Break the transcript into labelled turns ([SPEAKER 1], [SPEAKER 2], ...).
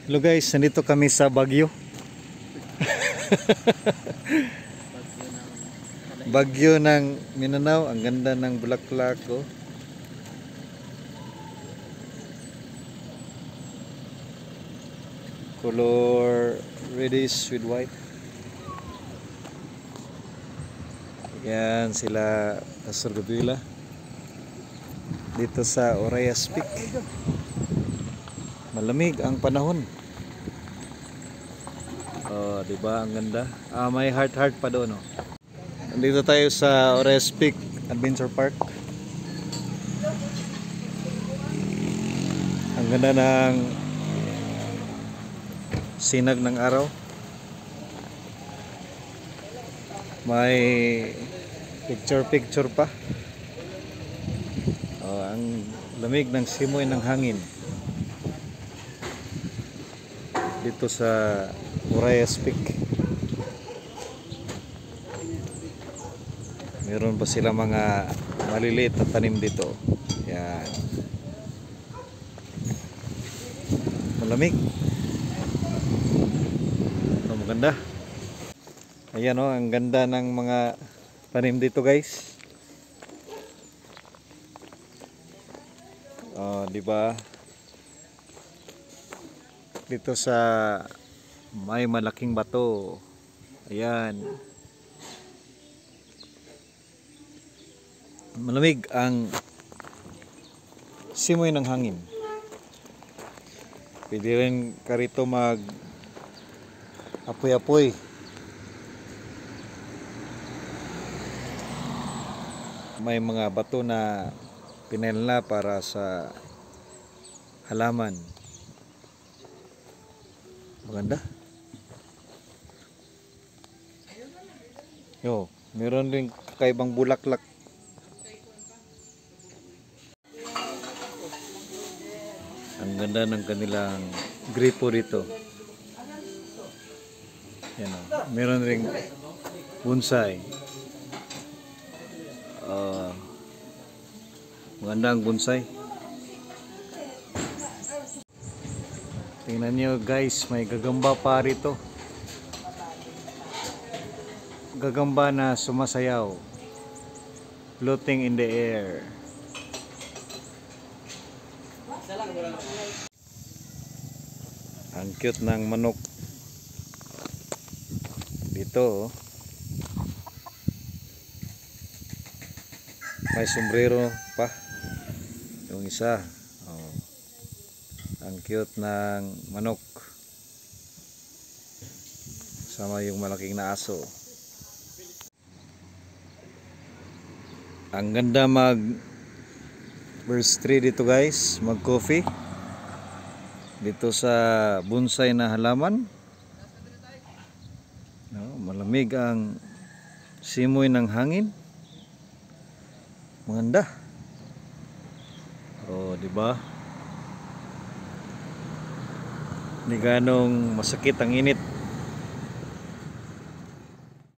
[SPEAKER 1] Hello guys, nandito kami sa Baguio. Baguio ng Mindanao. Ang ganda ng bulaklak ko. Color reddish with white. Yan sila Pastor Gabila dito sa Orayas Peak. Malamig ang panahon. Oh, di ba ang ganda? May heart pa doon, oh. Nandito tayo sa Orayas Peak Adventure Park. Ang ganda ng sinag ng araw. May picture pa. Ang lamig ng simoy ng hangin dito sa Orayas Peak. Meron pa sila mga maliliit na tanim dito. Yan. Malamig. Maganda. Ayan, oh, ang ganda ng mga tanim dito, guys. Oh, di ba? Dito sa may malaking bato. Ayan. Malamig ang simoy ng hangin. Pwede rin ka rito mag apoy-apoy. May mga bato na pinelna para sa halaman. Maganda. Yo, meron rin kakaibang bulaklak. Ang ganda ng kanilang gripo dito. Yan, oh. Meron ring bonsai. Maganda ang bonsai. Tingnan nyo guys, may gagamba pa rito. Gagamba na sumasayaw, floating in the air. Ang cute ng manok dito, oh. May sombrero pa yung isa, oh. Ang cute ng manok sama yung malaking na aso. Ang ganda mag verse 3 dito guys, mag coffee dito sa bonsai na halaman. No, malamig ang simoy ng hangin. Maganda. Oh, di ba? Hindi ganong masakit ang init.